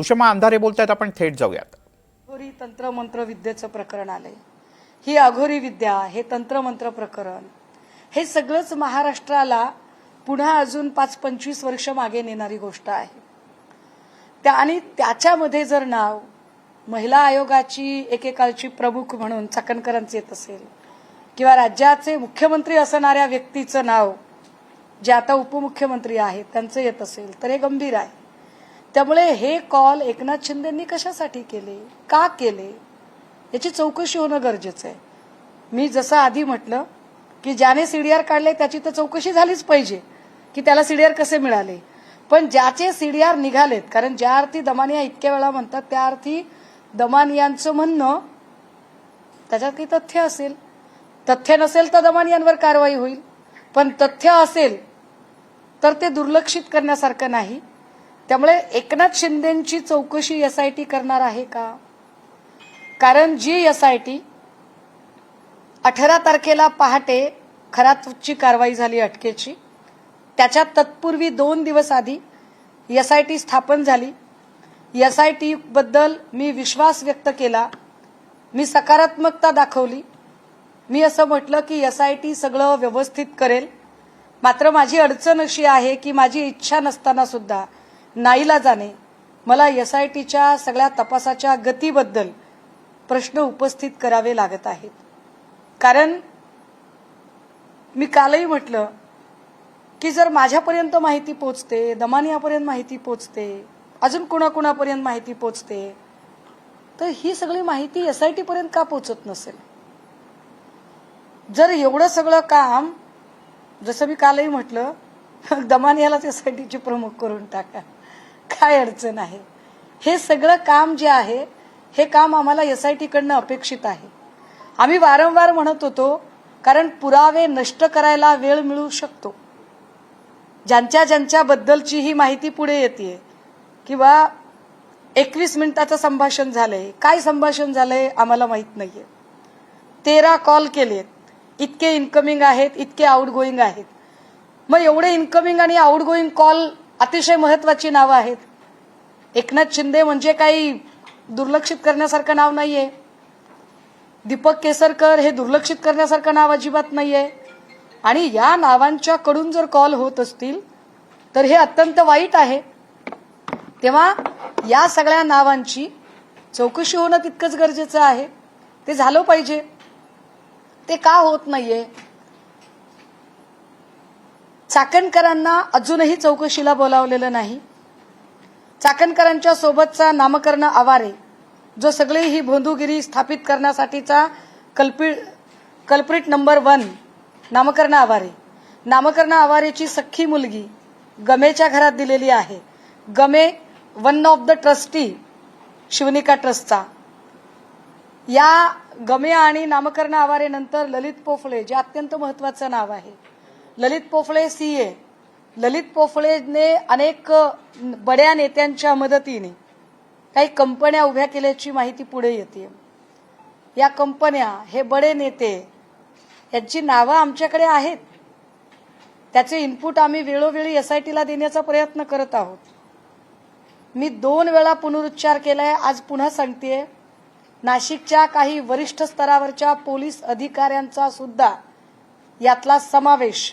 सुषमा अंधारे बोलतायत, आपण थेट जाऊयात. अघोरी तंत्र मंत्र विद्येचं प्रकरण आलंय. ही अघोरी विद्या, हे तंत्र मंत्र प्रकरण, हे सगळंच महाराष्ट्राला पुन्हा अजून 5-25 वर्ष मागे नेणारी गोष्ट आहे. आणि त्याच्यामध्ये जर नाव महिला आयोगाची एकेकाळची प्रमुख म्हणून चाकणकरांचे येत असेल किंवा राज्याचे मुख्यमंत्री असणाऱ्या व्यक्तीचं नाव जे आता उपमुख्यमंत्री आहेत त्यांचं येत असेल तर हे गंभीर आहे. त्यामुळे हे कॉल एकनाथ शिंदेंनी कशासाठी केले, का केले, याची चौकशी होणं गरजेचं आहे. मी जसं आधी म्हटलं की ज्याने सीडीआर काढले त्याची तर चौकशी झालीच पाहिजे की त्याला सीडीआर कसे मिळाले. पण ज्याचे सीडीआर निघालेत, कारण ज्या अर्थी दमानिया इतक्या वेळा म्हणतात त्या अर्थी दमानियांचं म्हणणं त्याच्यात काही तथ्य असेल. तथ्य नसेल तर दमानियांवर कारवाई होईल, पण तथ्य असेल तर ते दुर्लक्षित करण्यासारखं नाही. त्यामुळे एकनाथ शिंदेंची चौकशी एसआयटी करणार आहे का? कारण जी एसआयटी 18 तारखेला पहाटे खरातची कारवाई झाली अटकेची, त्याच्या तत्पूर्वी 2 दिवस आधी एसआयटी स्थापन झाली. एसआयटी बद्दल मी विश्वास व्यक्त केला, मी सकारात्मकता दाखवली. मी असं म्हटलं की एसआयटी सगळं व्यवस्थित करेल. मात्र माझी अडचण अशी आहे की माझी इच्छा नसताना सुद्धा नाईलाजाने मला एसआयटीच्या सगळ्या तपासाच्या गतीबद्दल प्रश्न उपस्थित करावे लागत आहेत. कारण मी कालही म्हटलं की जर माझ्यापर्यंत माहिती पोचते, दमानियापर्यंत माहिती पोचते, अजून कुणाकुणापर्यंत माहिती पोचते, तर ही सगळी माहिती एसआयटी पर्यंत का पोचत नसेल? जर एवढं सगळं काम, जसं मी कालही म्हटलं, दमानियालाच एसआयटीचे प्रमुख करून टाका, काय अडचण आहे? हे सगळं काम जे आहे हे काम आम्हाला एसआयटी कडनं अपेक्षित आहे. आम्ही वारंवार म्हणत होतो, कारण पुरावे नष्ट करायला वेळ मिळू शकतो. ज्यांच्या बद्दलची ही माहिती पुढे येते किंवा 21 मिनिटाचं संभाषण झालंय, काय संभाषण झालंय आम्हाला माहित नाहीये. 13 कॉल केलेत, इतके इनकमिंग आहेत, इतके आउटगोईंग आहेत. मग एवढे इनकमिंग आणि आउटगोईंग कॉल अतिशय महत्वाची नावं आहेत. एकनाथ शिंदे म्हणजे काही दुर्लक्षित करण्यासारखं नाव नाहीये. दीपक केसरकर हे दुर्लक्षित करण्यासारखं नाव अजिबात नाहीये. आणि या नावांच्या कडून जर कॉल होत असतील तर हे अत्यंत वाईट आहे. तेव्हा या सगळ्या नावांची चौकशी होणं तितकंच गरजेचं आहे. ते झालं पाहिजे. ते का होत नाहीये? चाकणकरांना अजूनही चौकशीला बोलावलेलं नाही. चाकणकरांच्या सोबतचा नामकर्ण आवारे, जो सगळी ही भोंदूगिरी स्थापित करण्यासाठीचा कल्प्रिट नंबर 1 नामकर्ण आवारेची सख्खी मुलगी गमेच्या घरात दिलेली आहे. Game one of the trustee Shivnika ट्रस्टचा. या गमे आणि नामकर्ण आवारे नंतर ललित पोफळे, जे अत्यंत महत्वाचं नाव आहे. ललित पोफळे सीए. ललित पोफळेने अनेक बड्या नेत्यांच्या मदतीने काही कंपन्या उभ्या केल्याची माहिती पुढे येते. या कंपन्या, हे बडे नेते यांची नावं आमच्याकडे आहेत. त्याचे इनपुट आम्ही वेळोवेळी एसआयटीला देण्याचा प्रयत्न करत आहोत. मी 2 वेळा पुनरुच्चार केलाय, आज पुन्हा सांगतेय. नाशिकच्या काही वरिष्ठ स्तरावरच्या पोलीस अधिकाऱ्यांचा सुद्धा यातला समावेश,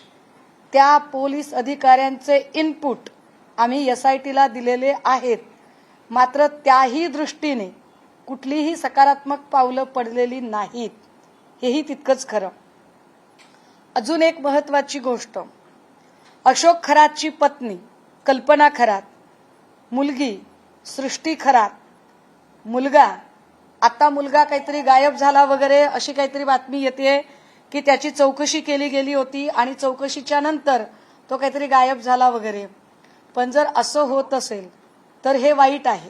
त्या पोलीस अधिकाऱ्यांचे इनपुट आम्ही एसआयटीला दिलेले आहेत. मात्र त्याही दृष्टीने कुठलीही सकारात्मक पावलं पडलेली नाहीत, हेही तितकंच खरं. अजून एक महत्वाची गोष्ट, अशोक खरातची पत्नी कल्पना खरात, मुलगी सृष्टी खरात, मुलगा काहीतरी गायब झाला वगैरे अशी काहीतरी बातमी येते की त्याची चौकशी केली गेली होती आणि चौकशीच्या नंतर तो काहीतरी गायब झाला वगैरे. पण जर असं होत असेल तर हे वाईट आहे.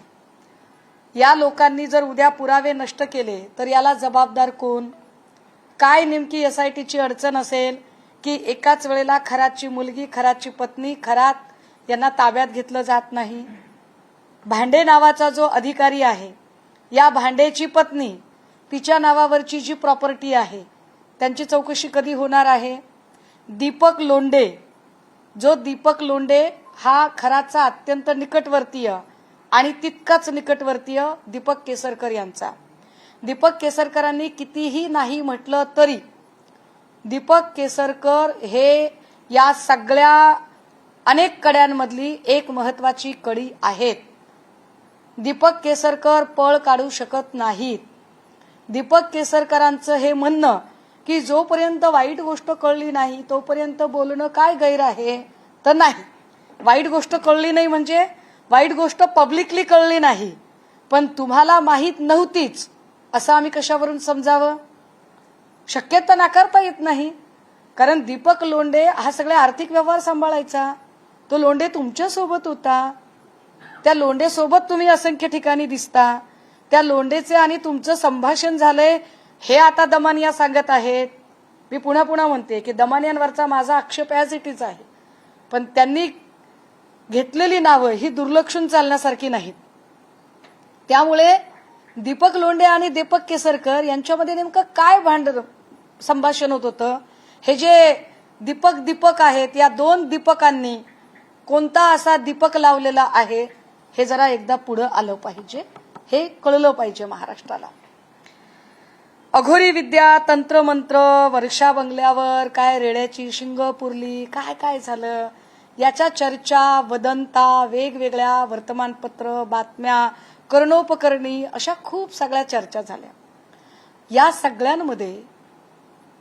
या लोकांनी जर उद्या पुरावे नष्ट केले तर याला जबाबदार कोण? काय नेमकी एसआयटीची अडचण असेल की एकाच वेळेला खरातची मुलगी, खरातची पत्नी, खरात यांना ताब्यात घेतलं जात नाही? भांडे नावाचा जो अधिकारी आहे, या भांडेची पत्नी, तिच्या नावावरची जी प्रॉपर्टी आहे त्यांची चौकशी कधी होणार आहे? दीपक लोंढे, जो दीपक लोंढे हा खराचा अत्यंत निकटवर्तीय आणि तितकाच निकटवर्तीय दीपक केसरकर यांचा. दीपक केसरकरांनी कितीही नाही म्हटलं तरी दीपक केसरकर हे या सगळ्या अनेक कड्यांमधली एक महत्वाची कडी आहेत. दीपक केसरकर पळ काढू शकत नाहीत. दीपक केसरकरांचं हे म्हणणं की जोपर्यंत वाईट गोष्ट कळली नाही तोपर्यंत बोलणं काय गैर आहे, तर नाही. वाईट गोष्ट कळली नाही म्हणजे वाईट गोष्ट पब्लिकली कळली नाही, पण तुम्हाला माहीत नव्हतीच असं आम्ही कशावरून समजावं. शक्यता नाकारता येत नाही. कारण दीपक लोंढे हा सगळे आर्थिक व्यवहार सांभाळायचा. तो लोंढे तुमच्या सोबत होता. त्या लोंढे सोबत तुम्ही असंख्य ठिकाणी दिसता. त्या लोंढेचे आणि तुमचं संभाषण झालंय हे आता दमानिया सांगत आहेत. मी पुन्हा पुन्हा म्हणते की दमानियांवरचा माझा आक्षेप ॲज इट इज आहे, पण त्यांनी घेतलेली नावं ही दुर्लक्षून चालण्यासारखी नाहीत. त्यामुळे दीपक लोंढे आणि दीपक केसरकर यांच्यामध्ये नेमकं काय संभाषण होत होतं, हे जे दीपक आहेत या दोन दीपकांनी कोणता असा दीपक लावलेला आहे हे जरा एकदा पुढं आलं पाहिजे, हे कळलं पाहिजे महाराष्ट्राला. अघोरी विद्या, तंत्रमंत्र, वर्षा बंगल्यावर काय रेड्याची शिंग पुरली, काय काय झालं याच्या चर्चा, वदंता, वेगवेगळ्या वर्तमानपत्र, बातम्या, कर्णोपकरणी अशा खूप सगळ्या चर्चा झाल्या. या सगळ्यांमध्ये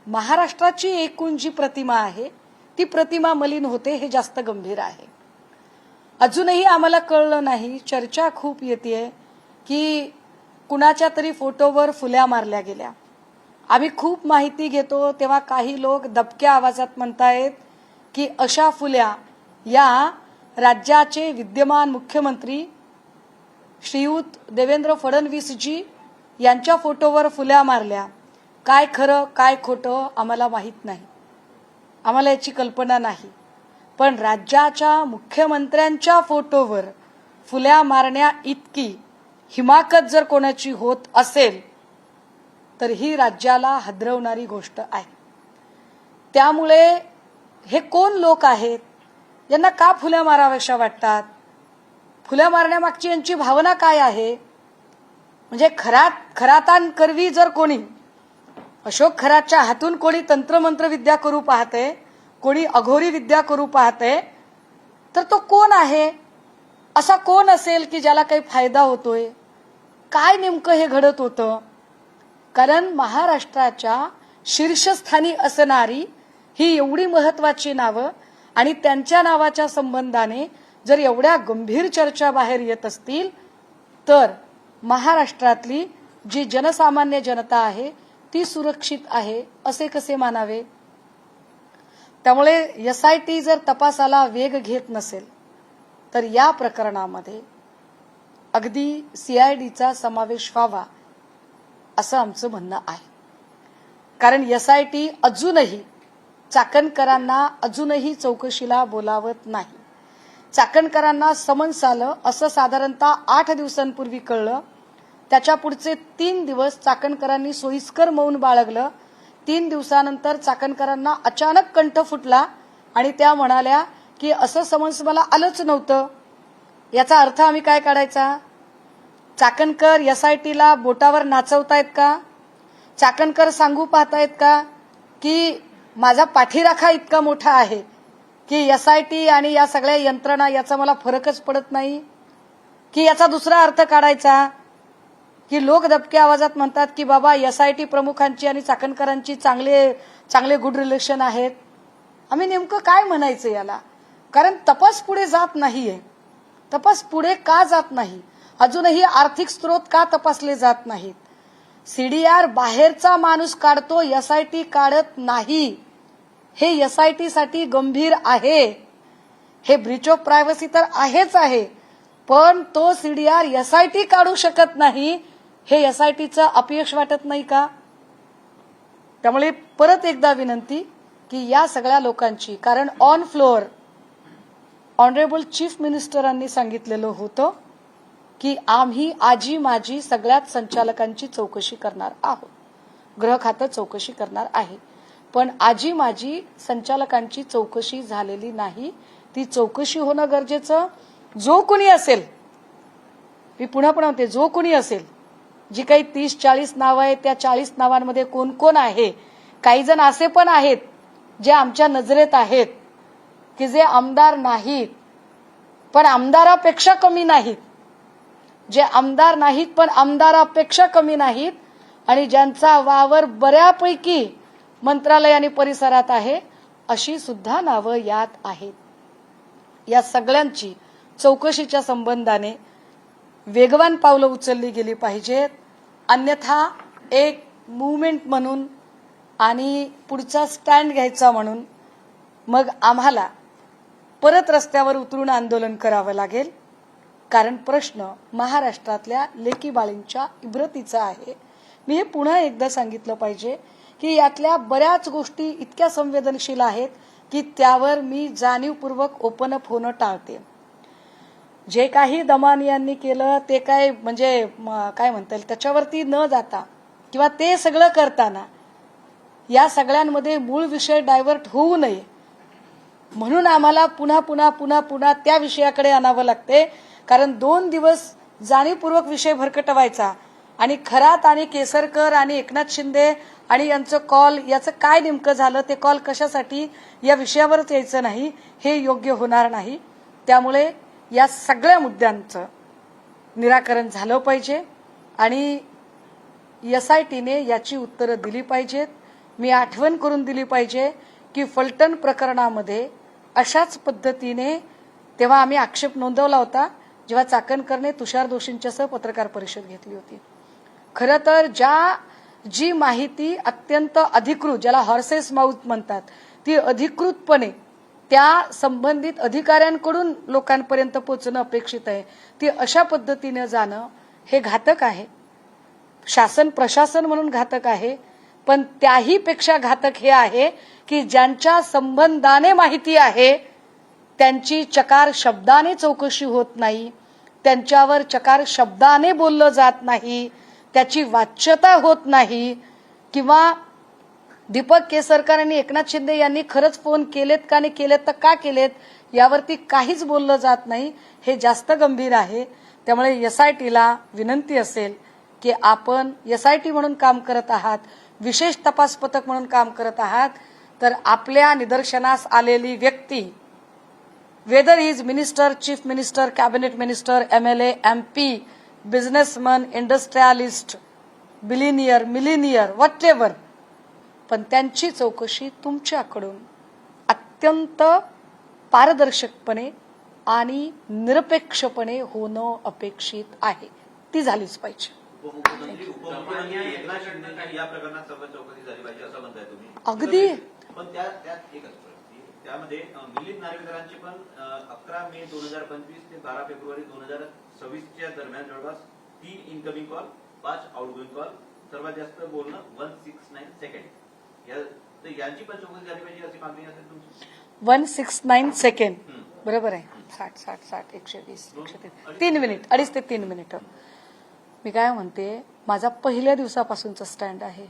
महाराष्ट्राची एकूण जी प्रतिमा आहे ती प्रतिमा मलिन होते हे जास्त गंभीर आहे. अजूनही आम्हाला कळलं नाही, चर्चा खूप येतेय की कुणाच्या तरी फोटोवर फुल्या मारल्या गेल्या. आम्ही खूप माहिती घेतो तेव्हा काही लोक दबक्या आवाजात म्हणतायत की अशा फुल्या या राज्याचे विद्यमान मुख्यमंत्री श्रीयुत देवेंद्र फडणवीसजी यांच्या फोटोवर फुल्या मारल्या. काय खरं काय खोटं आम्हाला माहित नाही, आम्हाला याची कल्पना नाही. पण राज्याच्या मुख्यमंत्र्यांच्या फोटोवर फुल्या मारण्या इतकी हिमाकत जर कोणाची होत असेल तर ही राज्याला हादरवणारी गोष्ट आहे. त्यामुळे हे कोण लोक आहेत, यांना का फुल्या माराव्याशा वाटतात, फुल्या मारण्यामागची यांची भावना काय आहे. म्हणजे खरातान करवी जर कोणी अशोक खरातच्या हातून कोणी तंत्रमंत्र विद्या करू पाहते, कोणी अघोरी विद्या करू पाहते, तर तो कोण आहे, असा कोण असेल की ज्याला काही फायदा होतोय, काय नेमकं हे घडत होतं. कारण महाराष्ट्राच्या शीर्षस्थानी असणारी ही एवढी महत्वाची नावं आणि त्यांच्या नावाच्या संबंधाने जर एवढ्या गंभीर चर्चा बाहेर येत असतील तर महाराष्ट्रातली जी जनसामान्य जनता आहे ती सुरक्षित आहे असे कसे मानावे. त्यामुळे SIT जर तपासाला वेग घेत नसेल तर या प्रकरणामध्ये अगदी CIDचा समावेश व्हावा असं आमचं म्हणणं आहे. कारण SIT अजूनही चाकणकरांना अजूनही चौकशीला बोलावत नाही. चाकणकरांना समन्स आलं असं साधारणतः 8 दिवसांपूर्वी कळलं. त्याच्या पुढचे 3 दिवस चाकणकरांनी सोयीस्कर मौन बाळगलं. 3 दिवसानंतर चाकणकरांना अचानक कंठ फुटला आणि त्या म्हणाल्या की असं समन्स मला आलंच नव्हतं. याचा अर्थ आम्ही काय काढायचा. चाकणकर SITला बोटावर नाचवतायत का. चाकणकर सांगू पाहतायत का की माझा पाठीराखा इतका मोठा आहे की SIT आणि या सगळ्या यंत्रणा याचा मला फरकच पडत नाही. की याचा दुसरा अर्थ काढायचा की लोक दबक्या आवाजात म्हणतात की बाबा SIT प्रमुखांची आणि चाकणकरांची चांगले गुड रिलेशन आहेत. आम्ही नेमकं काय म्हणायचं याला. कारण तपास पुढे जात नाहीये. तपास पुढे का जात नाही, अजूनही आर्थिक स्रोत का तपासले जात नाहीत. CDR बाहेरचा माणूस काढतो, SIT काढत नाही. हे SIT साठी गंभीर आहे. हे ब्रीच ऑफ प्रायव्हसी तर आहेच आहे, पण तो CDR SIT काढू शकत नाही हे SITचं अपयश वाटत नाही का. त्यामुळे परत एकदा विनंती की या सगळ्या लोकांची, कारण ऑन फ्लोअर ऑनरेबल चीफ मिनिस्टरांनी सांगितलेलं होतं की आम्ही आजी माजी सगळ्याच संचालकांची चौकशी करणार आहोत, गृह खातं चौकशी करणार आहे. पण आजी माजी संचालकांची चौकशी झालेली नाही. ती चौकशी होणं गरजेचं. जो कोणी असेल मी पुन्हा म्हणते, जो कोणी असेल, जी काही 30-40 नावं आहेत, त्या 40 नावांमध्ये कोण कोण आहे, काही जण असे पण आहेत जे आमच्या नजरेत आहेत की जे आमदार नाहीत पण आमदारापेक्षा कमी नाहीत, जे आमदार नाहीत पण आमदारापेक्षा कमी नाहीत, आणि ज्यांचा वावर बऱ्यापैकी मंत्रालय आणि परिसरात आहे, अशी सुद्धा नावं यात आहेत. या सगळ्यांची चौकशीच्या संबंधाने वेगवान पावलं उचलली गेली पाहिजेत. अन्यथा एक मूव्हमेंट म्हणून आणि पुढचा स्टँड घ्यायचा म्हणून मग आम्हाला परत रस्त्यावर उतरून आंदोलन करावं लागेल. कारण प्रश्न महाराष्ट्रातल्या लेकीबाळींच्या इब्रतीचा आहे. मी हे पुन्हा एकदा सांगितलं पाहिजे की यातल्या बऱ्याच गोष्टी इतक्या संवेदनशील आहेत की त्यावर मी जाणीवपूर्वक ओपन अप होणं टाळते. जे काही दमानी यांनी केलं ते काय म्हणजे काय म्हणता येईल त्याच्यावरती न जाता किंवा ते सगळं करताना या सगळ्यांमध्ये मूळ विषय डायव्हर्ट होऊ नये म्हणून आम्हाला पुन्हा पुन्हा पुन्हा पुन्हा त्या विषयाकडे आणावं लागते. कारण 2 दिवस जाणीवपूर्वक विषय भरकटवायचा आणि खरात आणि केसरकर आणि एकनाथ शिंदे आणि यांचं कॉल, याचं काय नेमकं झालं, ते कॉल कशासाठी, या विषयावरच यायचं नाही, हे योग्य होणार नाही. त्यामुळे या सगळ्या मुद्द्यांचं निराकरण झालं पाहिजे आणि SITने याची उत्तरं दिली पाहिजेत. मी आठवण करून दिली पाहिजे की फलटण प्रकरणामध्ये अशाच पद्धतीने तेव्हा आम्ही आक्षेप नोंदवला होता जेव्हा चाकणकरने तुषार दोषींच्यासह पत्रकार परिषद घेतली होती. खरं तर जी माहिती अत्यंत अधिकृत, ज्याला हॉर्सेस माउथ म्हणतात, ती अधिकृतपणे त्या संबंधित अधिकाऱ्यांकडून लोकांपर्यंत पोहोचणं अपेक्षित आहे, ती अशा पद्धतीने जाणं हे घातक आहे. शासन प्रशासन म्हणून घातक आहे, पण त्याही पेक्षा घातक हे आहे की ज्यांच्या संबंधाने माहिती आहे त्यांची चकार शब्दाने चौकशी होत नाही, त्यांच्यावर चकार शब्दाने बोललं जात नाही, त्याची वाच्यता होत नाही, किंवा दीपक केसरकर आणि एकनाथ शिंदे यांनी खरंच फोन केलेत का नाही केलेत तर का केलेत यावरती काहीच बोललं जात नाही. हे जास्त गंभीर आहे. त्यामुळे SITला विनंती असेल की आपण SIT म्हणून काम करत आहात, विशेष तपास पथक म्हणून काम करत आहात, तर आपल्या निदर्शनास आलेली व्यक्ती, whether is minister, chief minister, cabinet minister, MLA, MP, businessman, industrialist, billionaire, millionaire, whatever, पण त्यांची चौकशी तुमच्याकडून अत्यंत पारदर्शकपणे आणि निरपेक्षपणे होणं अपेक्षित आहे. ती झालीच पाहिजे. उपमुख्यमंत्री एकनाथ शिंदे या प्रकरणात चौकशी झाली पाहिजे असं म्हणताय तुम्ही. अगदी. पण त्यात एकच त्यामध्ये मिलिंद नार्वेकरांची पण 11 मे 2025 ते 12 फेब्रुवारी 2026 दरम्यान जवळपास 3 इनकमिंग कॉल, 5 आउटगोईंग कॉल, सर्वात जास्त बोलणं 169 सेकंड. यांची पण चौकशी झाली पाहिजे अशी मागणी असेल तुमची. 169 सेकंड बरोबर आहे. 60 120 130 3 मिनिट, 2.5 ते 3 मिनिटं. मी काय म्हणते, माझा पहिल्या दिवसापासूनचा स्टँड आहे,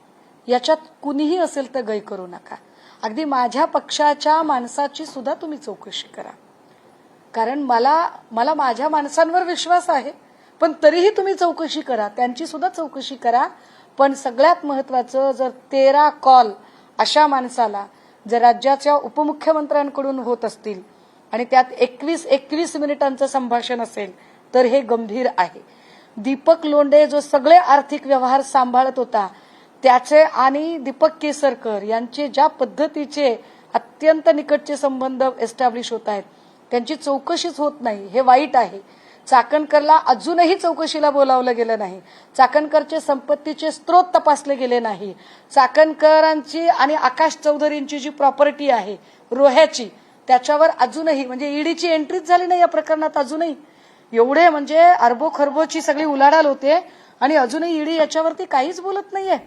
याच्यात कुणीही असेल तर गै करू नका. अगदी माझ्या पक्षाच्या माणसाची सुद्धा तुम्ही चौकशी करा, कारण मला माझ्या माणसांवर विश्वास आहे, पण तरीही तुम्ही चौकशी करा, त्यांची सुद्धा चौकशी करा. पण सगळ्यात महत्वाचं, जर 13 कॉल अशा माणसाला जर राज्याच्या उपमुख्यमंत्र्यांकडून होत असतील आणि त्यात 21 मिनिटांचं संभाषण असेल तर हे गंभीर आहे. दीपक लोंढे जो सगळे आर्थिक व्यवहार सांभाळत होता त्याचे आणि दीपक केसरकर यांचे ज्या पद्धतीचे अत्यंत निकटचे संबंध एस्टॅब्लिश होत आहेत, त्यांची चौकशीच होत नाही, हे वाईट आहे. चाकणकरला अजूनही चौकशीला बोलावलं गेलं नाही. चाकणकरचे संपत्तीचे स्रोत तपासले गेले नाही. चाकणकरांची आणि आकाश चौधरींची जी प्रॉपर्टी आहे रोह्याची, त्याच्यावर अजूनही म्हणजे ईडीची एंट्रीच झाली नाही या प्रकरणात. अजूनही एवढे म्हणजे अरबो खरबोची सगळी उलाढाल होते आणि अजूनही ईडी याच्यावरती काहीच बोलत नाहीये.